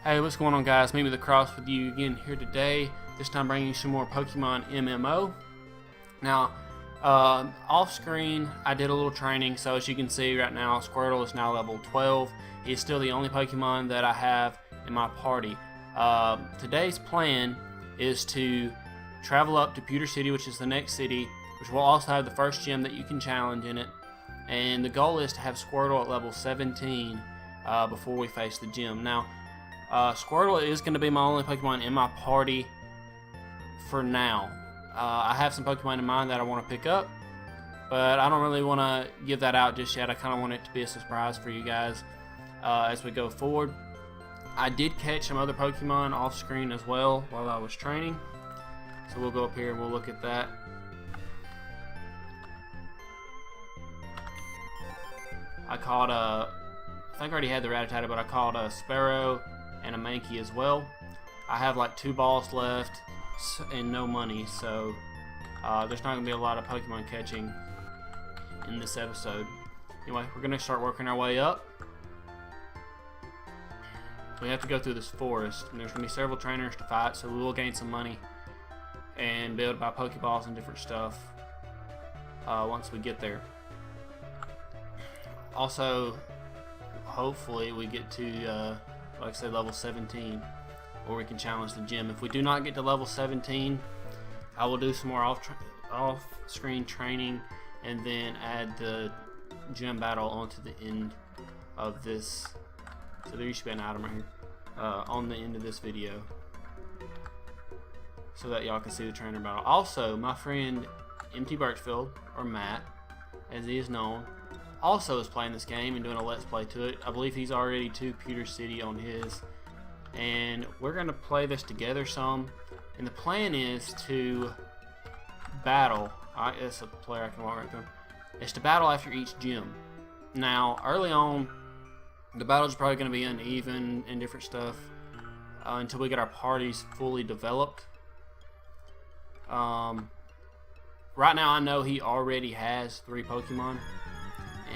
Hey, what's going on, guys? Me with the Cross with you again here today. This time bringing you some more Pokemon MMO. Now, off screen, I did a little training. So as you can see right now, Squirtle is now level 12. He is still the only Pokemon that I have in my party. Today's plan is to travel up to Pewter City, which is the next city, which will also have the first gym that you can challenge in it. And the goal is to have Squirtle at level 17 before we face the gym. Now, Squirtle is going to be my only Pokemon in my party for now. I have some Pokemon in mind that I want to pick up, but I don't really want to give that out just yet. I kind of want it to be a surprise for you guys as we go forward. I did catch some other Pokemon off screen as well while I was training, so we'll go up here and we'll look at that. I caught I think I already had the Rattata, but I caught a Sparrow and a Mankey as well. I have like 2 balls left and no money, so there's not going to be a lot of Pokemon catching in this episode. Anyway, we're going to start working our way up. We have to go through this forest, and there's going to be several trainers to fight, so we will gain some money and be able to buy Pokeballs and different stuff once we get there. Also, hopefully we get to like I said, level 17, where we can challenge the gym. If we do not get to level 17, I will do some more off-screen training and then add the gym battle onto the end of this. So there should be an item right here on the end of this video, so that y'all can see the trainer battle. Also, my friend MT Birchfield, or Matt, as he is known, also is playing this game and doing a let's play to it. I believe he's already to Pewter City on his, and we're going to play this together some, and the plan is to battle. It's a player I can walk right through. It's to battle after each gym. Now, early on, the battles are probably going to be uneven and different stuff until we get our parties fully developed. Right now, I know he already has 3 Pokemon.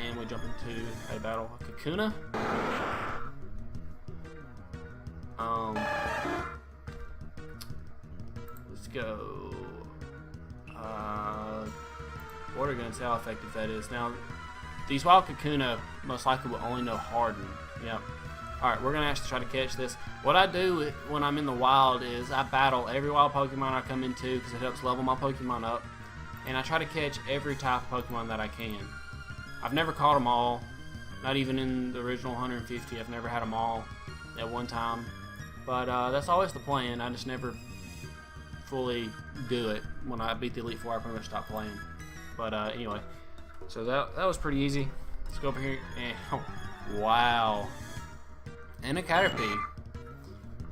And we jump into a battle. Kakuna. Let's go. Water Gun, see how effective that is. Now, these wild Kakuna most likely will only know Harden. Yep. Alright, we're going to actually try to catch this. What I do when I'm in the wild is I battle every wild Pokemon I come into because it helps level my Pokemon up. And I try to catch every type of Pokemon that I can. I've never caught them all, not even in the original 150. I've never had them all at one time, but that's always the plan. I just never fully do it. When I beat the Elite Four, I pretty much stopped playing. But anyway, so that was pretty easy. Let's go over here and oh, wow, and a Caterpie.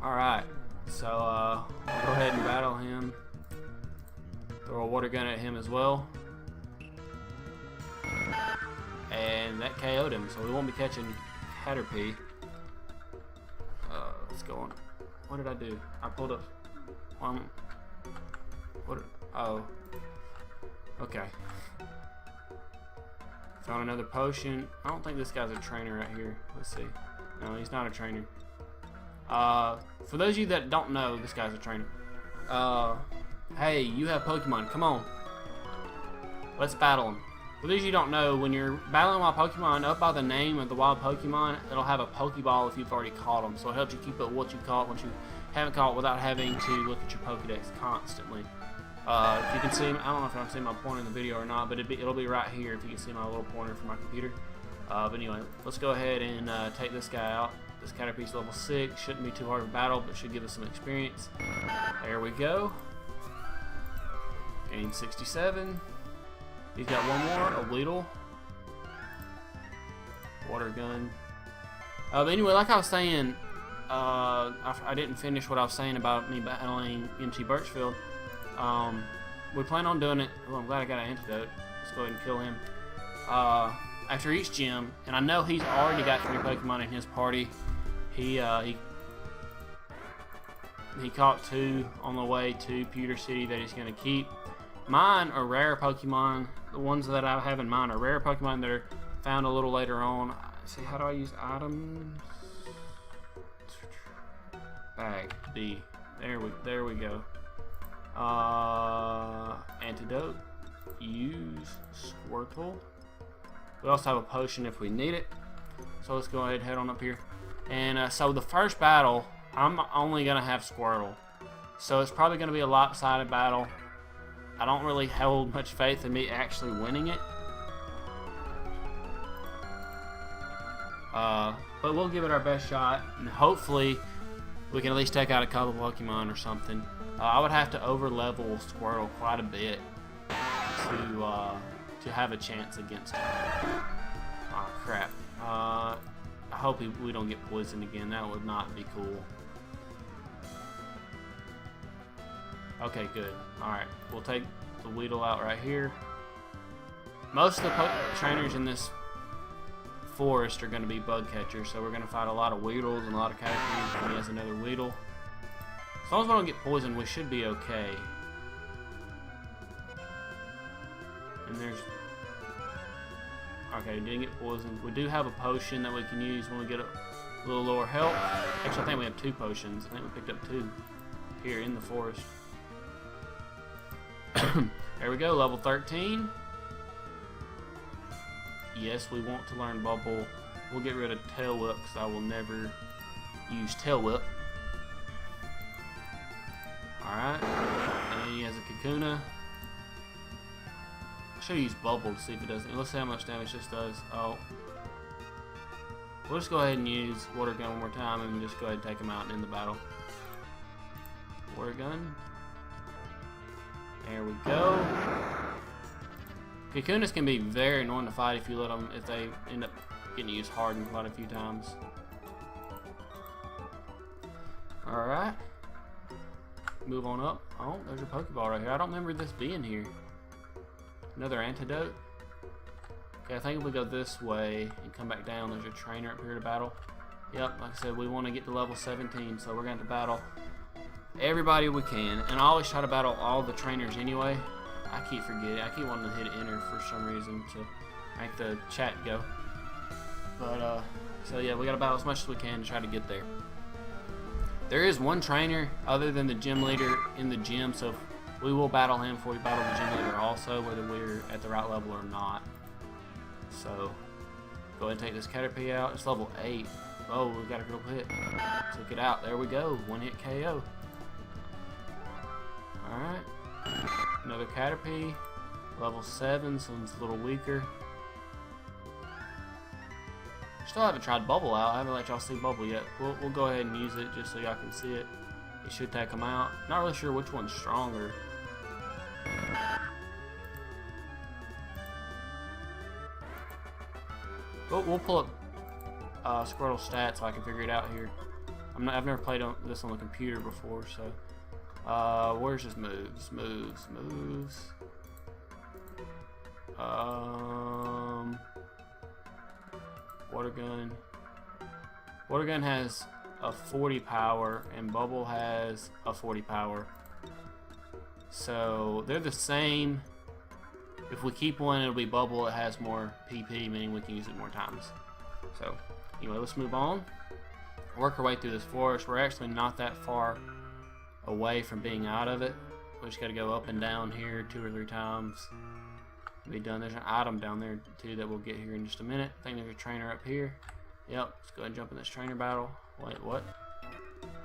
All right, so I'll go ahead and battle him. Throw a water gun at him as well. And that KO'd him, so we won't be catching Caterpie. Let's go on. What did I do? I pulled up one. Oh. Okay. Found another potion. I don't think this guy's a trainer right here. Let's see. No, he's not a trainer. For those of you that don't know, this guy's a trainer. Hey, you have Pokemon. Come on. Let's battle him. For those of you who don't know, when you're battling wild Pokemon, up by the name of the wild Pokemon, it'll have a Pokeball if you've already caught them. So it helps you keep up what you caught once you haven't caught without having to look at your Pokedex constantly. If you can see, I don't know if I'm seeing my pointer in the video or not, but it'll be right here if you can see my little pointer from my computer. But anyway, let's go ahead and take this guy out. This Caterpie's level 6. Shouldn't be too hard of a battle, but should give us some experience. There we go. Gain 67. He's got one more, a Weedle. Water Gun. But anyway, like I was saying, I didn't finish what I was saying about me battling MT Birchfield. We plan on doing it. Oh, I'm glad I got an antidote. Let's go ahead and kill him. After each gym, and I know he's already got 3 Pokemon in his party. He caught 2 on the way to Pewter City that he's going to keep. Mine are rare Pokemon. The ones that I have in mind are rare Pokemon that are found a little later on. See, how do I use items? Alright, D. There we go. Antidote. Use Squirtle. We also have a potion if we need it. So let's go ahead and head on up here. And so the first battle, I'm only gonna have Squirtle. So it's probably gonna be a lopsided battle. I don't really hold much faith in me actually winning it. But we'll give it our best shot, and hopefully we can at least take out a couple Pokemon or something. I would have to over-level Squirtle quite a bit to have a chance against him. Oh crap! I hope we don't get poisoned again. That would not be cool. Okay, good. All right, we'll take the Weedle out right here. Most of the trainers in this forest are going to be bug catchers, so we're going to fight a lot of Weedles and a lot of Caterpies, and he has another Weedle. As long as we don't get poisoned, we should be okay. And there's... Okay, didn't get poisoned. We do have a potion that we can use when we get a little lower health. Actually, I think we have 2 potions. I think we picked up 2 here in the forest. There we go, level 13. Yes, we want to learn Bubble. We'll get rid of Tail Whip because I will never use Tail Whip. Alright, and he has a Kakuna. I should use Bubble to see if it does. Let's see how much damage this does. Oh. We'll just go ahead and use Water Gun one more time and just go ahead and take him out and end the battle. Water Gun. There we go. Kakunas can be very annoying to fight if you let them, if they end up getting used hardened quite a few times. Alright. Move on up. Oh, there's a Pokeball right here. I don't remember this being here. Another antidote. Okay, I think if we go this way and come back down, there's a trainer up here to battle. Yep, like I said, we want to get to level 17, so we're going to battle everybody we can. And I always try to battle all the trainers anyway. I keep forgetting. I keep wanting to hit enter for some reason to make the chat go. But, so yeah, we got to battle as much as we can to try to get there. There is one trainer other than the gym leader in the gym, so we will battle him before we battle the gym leader also, whether we're at the right level or not. So, go ahead and take this Caterpie out. It's level 8. Oh, we got a critical hit. Took it out. There we go. One hit KO. Alright. Another Caterpie. Level 7, so it's a little weaker. Still haven't tried Bubble out. I haven't let y'all see Bubble yet. We'll go ahead and use it just so y'all can see it. It should take them out. Not really sure which one's stronger. We'll pull up Squirtle stats so I can figure it out here. I've never played this on the computer before, so where's his moves? Moves. Water Gun. Water Gun has a 40 power, and Bubble has a 40 power. So they're the same. If we keep one, it'll be Bubble. It has more PP, meaning we can use it more times. So anyway, let's move on. Work our way through this forest. We're actually not that far away from being out of it. We just got to go up and down here 2 or 3 times. Be done. There's an item down there too that we'll get here in just a minute. I think there's a trainer up here. Yep, let's go ahead and jump in this trainer battle. Wait, what?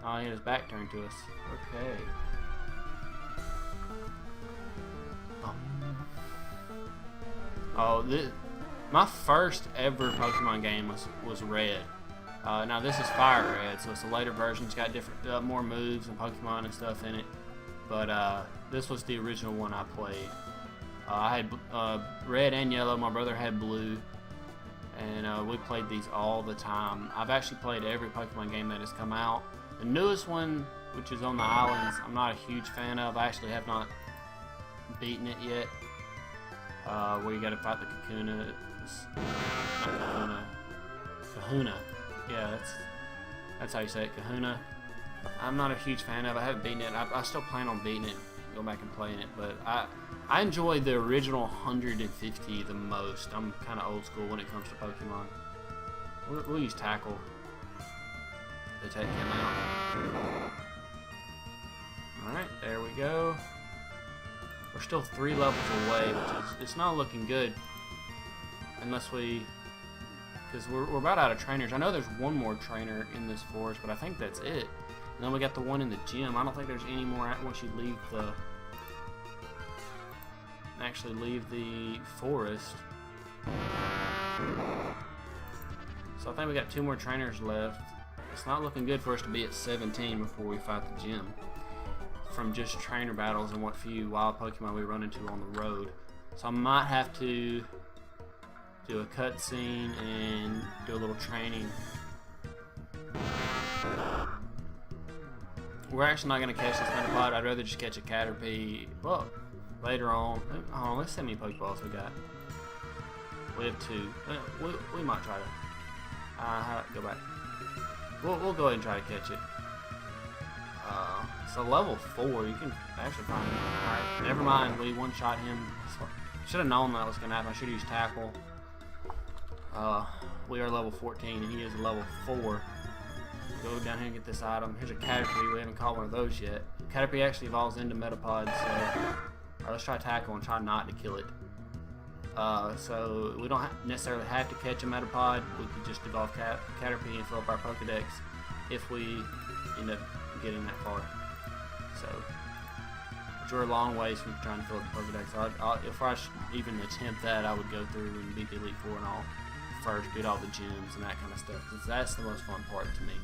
Oh, he had his back turned to us. Okay. My first ever Pokemon game was Red. Now this is Fire Red, so it's a later version. It's got different, more moves and Pokemon and stuff in it. But this was the original one I played. I had red and yellow. My brother had blue, and we played these all the time. I've actually played every Pokemon game that has come out. The newest one, which is on the islands, I'm not a huge fan of. I actually have not beaten it yet. Where you got to fight the Kakuna. Not Kahuna. Yeah, that's how you say it, Kahuna. I'm not a huge fan of it. I haven't beaten it. I still plan on beating it, go back and playing it, but I enjoy the original 150 the most. I'm kind of old school when it comes to Pokemon. We'll use Tackle to take him out. Alright, there we go. We're still 3 levels away, which is, it's not looking good. Unless we, because we're about out of trainers. I know there's one more trainer in this forest, but I think that's it. And then we got the one in the gym. I don't think there's any more once you leave the, actually leave the forest. So I think we got 2 more trainers left. It's not looking good for us to be at 17 before we fight the gym. From just trainer battles and what few wild Pokemon we run into on the road. So I might have to do a cutscene and do a little training. We're actually not going to catch this Metapod. I'd rather just catch a Caterpie. Well, later on. Oh, let's see how many Pokeballs we got. We have 2. We might try to go back. We'll go ahead and try to catch it. So level 4, you can actually find him. Alright, never mind, we one-shot him. Should have known that was going to happen. I should have used Tackle. We are level 14 and he is level 4. Go down here and get this item. Here's a Caterpie, we haven't caught one of those yet. Caterpie actually evolves into Metapod, so let's try Tackle and try not to kill it. So we don't necessarily have to catch a Metapod. We could just evolve Caterpie and fill up our Pokedex if we end up getting that far. So, which we're a long ways from trying to fill up the Pokedex. If I even attempt that, I would go through and beat the Elite Four and all first, beat all the gyms and that kind of stuff. Because that's the most fun part to me.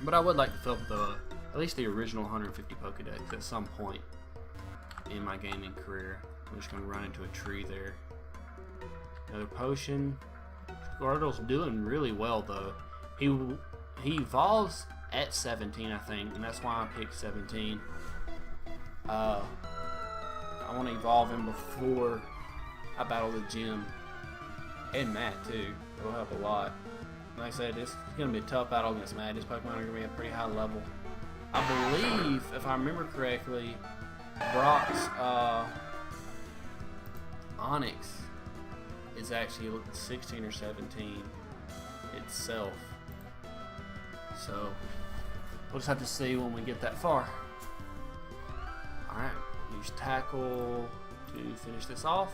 But I would like to fill up at least the original 150 Pokedex at some point in my gaming career. I'm just going to run into a tree there. Another potion. Squirtle's doing really well though. He evolves at 17, I think, and that's why I picked 17. I want to evolve him before I battle the gym. And Matt too. It'll help a lot. Like I said, it's going to be a tough battle against Matt. His Pokemon are going to be at a pretty high level. I believe, if I remember correctly, Brock's Onyx is actually 16 or 17 itself. So we'll just have to see when we get that far. Alright, use Tackle to finish this off.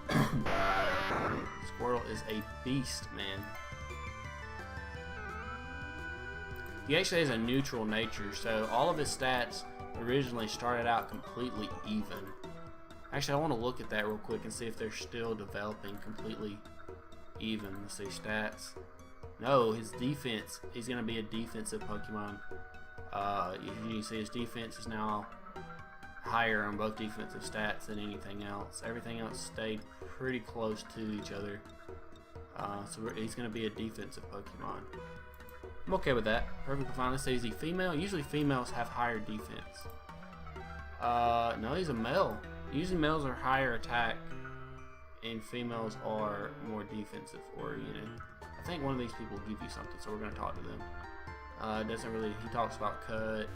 Squirtle is a beast, man. He actually has a neutral nature, so all of his stats originally started out completely even. Actually, I want to look at that real quick and see if they're still developing completely even. Let's see, stats. No, his defense, he's going to be a defensive Pokemon. You can see his defense is now higher on both defensive stats than anything else. Everything else stayed pretty close to each other. So he's going to be a defensive Pokemon. I'm okay with that. Perfectly fine. Let's say he's a female. Usually females have higher defense. No, he's a male. Usually males are higher attack and females are more defensive oriented. I think one of these people will give you something, so we're going to talk to them. Doesn't really, he talks about cut.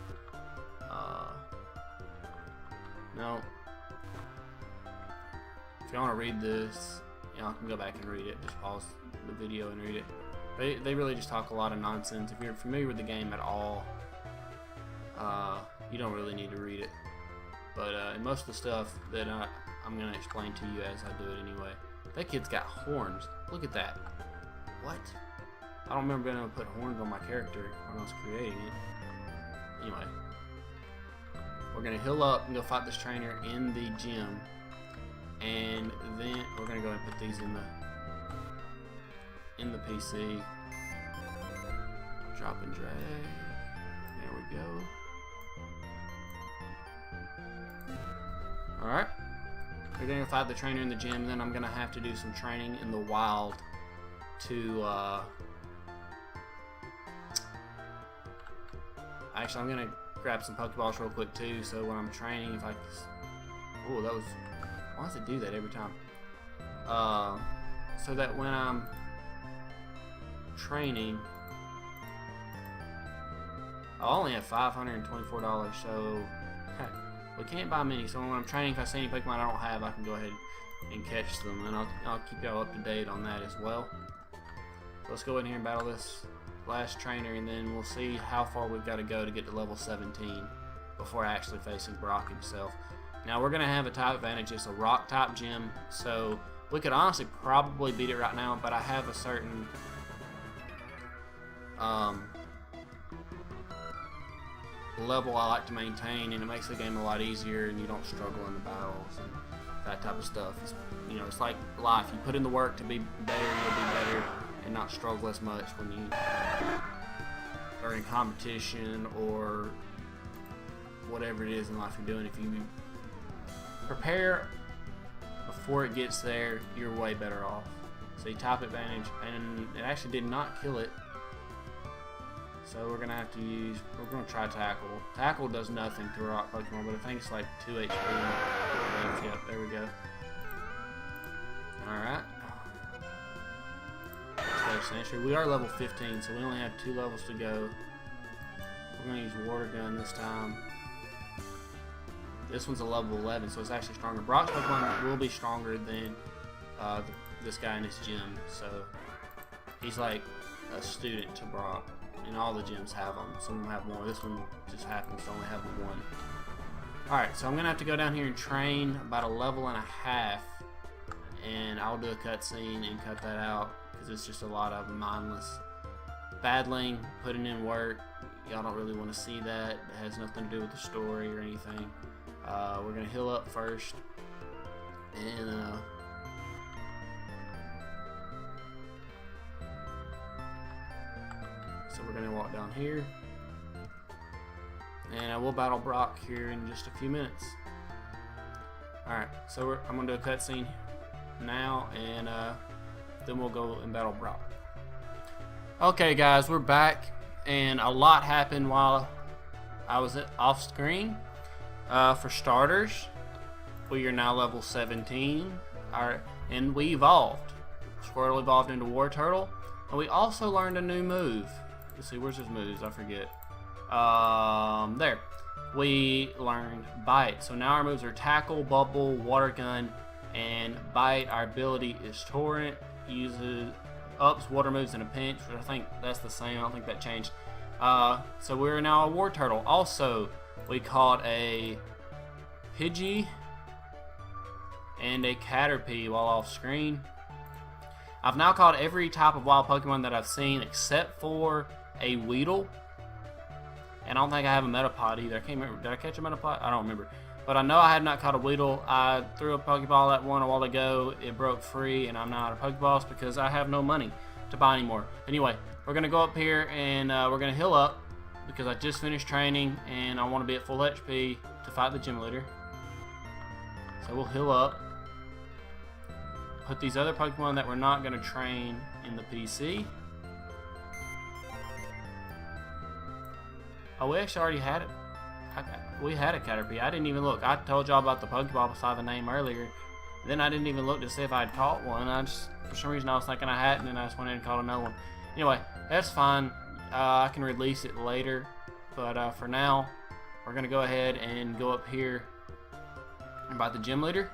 No. If y'all want to read this, y'all can go back and read it. Just pause the video and read it. They really just talk a lot of nonsense. If you're familiar with the game at all, you don't really need to read it. But most of the stuff that I'm going to explain to you as I do it anyway. That kid's got horns. Look at that. What? I don't remember being able to put horns on my character when I was creating it. Anyway. We're going to heal up and go fight this trainer in the gym. And then we're going to go ahead and put these in the PC. Drop and drag. There we go. Alright. We're going to fight the trainer in the gym, then I'm going to have to do some training in the wild to, actually, I'm going to grab some Pokeballs real quick too, so when I'm training, if I... Oh, that was... Why does it do that every time? So that when I'm training, I only have $524, so we can't buy many. So when I'm training, if I see any Pokemon I don't have, I can go ahead and catch them, and I'll keep y'all up to date on that as well. So let's go in here and battle this last trainer, and then we'll see how far we've got to go to get to level 17 before actually facing Brock himself. Now we're going to have a type advantage. It's a rock type gym, so we could honestly probably beat it right now, but I have a certain level I like to maintain, and it makes the game a lot easier, and you don't struggle in the battles and that type of stuff. You know, it's like life. You put in the work to be better, you'll be better and not struggle as much when you are in competition or whatever it is in life you're doing. If you prepare before it gets there, you're way better off. See, type advantage, and it actually did not kill it. So we're gonna have to use. We're gonna try tackle. Tackle does nothing to rock Pokemon, but I think it's like 2 HP. Yep, there we go. All right. Sentry. We are level 15, so we only have 2 levels to go. We're gonna use Water Gun this time. This one's a level 11, so it's actually stronger. Brock's Pokemon will be stronger than this guy in his gym, so he's like a student to Brock. And all the gyms have them. Some of them have more. This one just happens to only have one. Alright, so I'm going to have to go down here and train about a level and a half. And I'll do a cutscene and cut that out, because it's just a lot of mindless battling, putting in work. Y'all don't really want to see that. It has nothing to do with the story or anything. We're going to heal up first. And so we're going to walk down here, and I will battle Brock here in just a few minutes. Alright, so I'm going to do a cutscene now, and then we'll go and battle Brock. Okay guys, we're back, and a lot happened while I was off screen. For starters, we are now level 17, and we evolved. Squirtle evolved into War Turtle, and we also learned a new move. Let's see, where's his moves? I forget. There. We learned Bite. So now our moves are Tackle, Bubble, Water Gun, and Bite. Our ability is Torrent. Uses ups water moves in a pinch, which I think that's the same. I don't think that changed. So we're now a War Turtle. Also, we caught a Pidgey and a Caterpie while off screen. I've now caught every type of wild Pokemon that I've seen except for a Weedle, and I don't think I have a Metapod either. I can't remember. Did I catch a Metapod? I don't remember. But I know I had not caught a Weedle. I threw a Pokeball at one a while ago. It broke free, and I'm not out of Pokeballs because I have no money to buy anymore. Anyway, we're going to go up here, and we're going to heal up because I just finished training, and I want to be at full HP to fight the gym leader. So we'll heal up. Put these other Pokemon that we're not going to train in the PC. Oh, we actually already had it. We had a Caterpie. I didn't even look. I told y'all about the Pokeball beside the name earlier. Then I didn't even look to see if I had caught one. I just, for some reason, I was thinking I hadn't, and I just went in and caught another one. Anyway, that's fine. I can release it later. But for now, we're going to go ahead and go up here and fight the gym leader.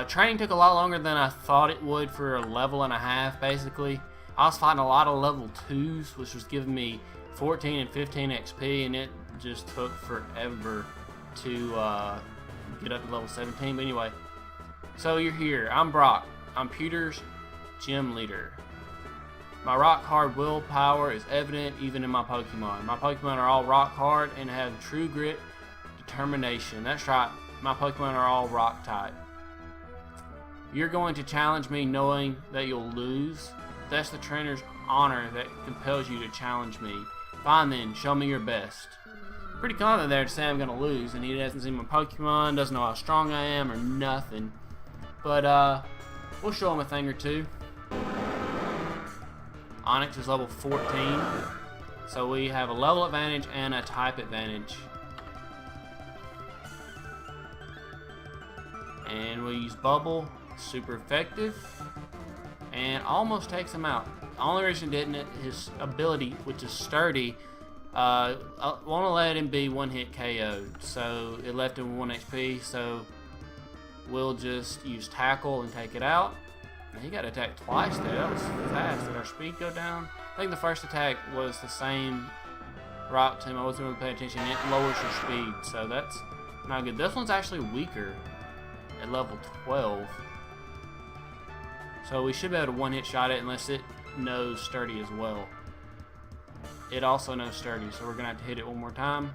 Training took a lot longer than I thought it would for a level and a half, basically. I was fighting a lot of level 2s, which was giving me 14 and 15 XP, and it just took forever to get up to level 17. But anyway, so you're here. I'm Brock. I'm Peter's gym leader. My rock hard willpower is evident even in my Pokemon. My Pokemon are all rock hard and have true grit, determination. That's right, my Pokemon are all rock type. You're going to challenge me knowing that you'll lose. That's the trainer's honor that compels you to challenge me. Fine then, show me your best. Pretty confident there to say I'm going to lose, and he hasn't seen my Pokemon, doesn't know how strong I am or nothing. But we'll show him a thing or two. Onyx is level 14, so we have a level advantage and a type advantage. And we use Bubble, super effective, and almost takes him out. The only reason it didn't, his ability, which is Sturdy, won't let him be one-hit KO'd, so it left him 1 HP, so we'll just use Tackle and take it out. And he got attacked twice there. That was fast. Did our speed go down? I think the first attack was the same rock tomb. I wasn't really paying attention. It lowers your speed, so that's not good. This one's actually weaker at level 12. So we should be able to one-hit shot it unless it knows sturdy as well. It also knows sturdy, so we're going to have to hit it one more time.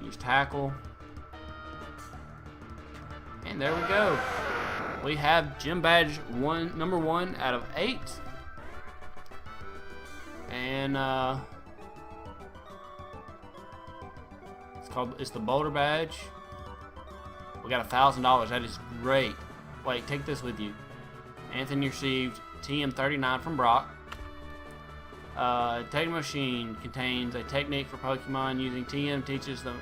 Use tackle. And there we go. We have gym badge number 1 out of 8. And it's the boulder badge. We got $1,000. That is great. Wait, take this with you. Anthony received TM39 from Brock. Techno Machine contains a technique for Pokemon using TM teaches the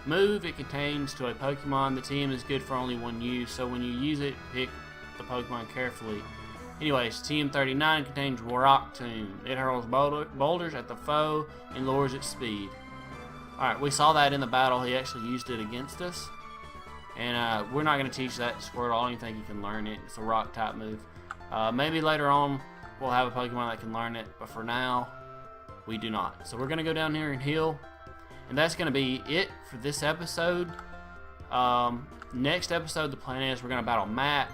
move it contains to a Pokemon. The TM is good for only one use, so when you use it, pick the Pokemon carefully. Anyways, TM39 contains Rock Tomb. It hurls boulders at the foe and lowers its speed. Alright, we saw that in the battle. He actually used it against us. And we're not going to teach that to Squirtle. I don't even think he can learn it. It's a rock type move. Maybe later on we'll have a Pokemon that can learn it, but for now, we do not. So we're going to go down here and heal. And that's going to be it for this episode. Next episode, the plan is we're going to battle Matt.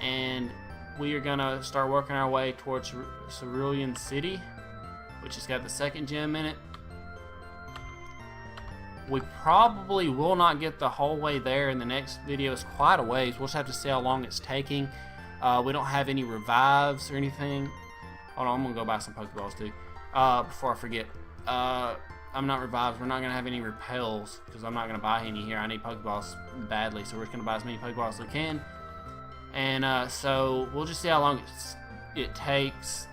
And we are going to start working our way towards Cerulean City, which has got the second gym in it. We probably will not get the whole way there in the next video. It's quite a ways. We'll just have to see how long it's taking. We don't have any revives or anything. Hold on, I'm going to go buy some Pokeballs too. Before I forget. I'm not revives. We're not going to have any repels because I'm not going to buy any here. I need Pokeballs badly, so we're just going to buy as many Pokeballs as we can. And so we'll just see how long it takes.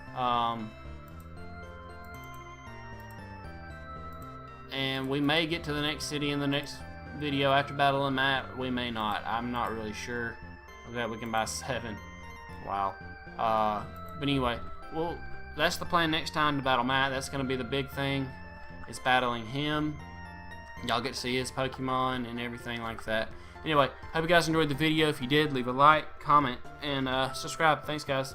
And we may get to the next city in the next video after battling Matt. We may not. I'm not really sure. Okay, we can buy 7. Wow. But anyway, well, that's the plan next time to battle Matt. That's going to be the big thing. It's battling him. Y'all get to see his Pokemon and everything like that. Anyway, hope you guys enjoyed the video. If you did, leave a like, comment, and subscribe. Thanks, guys.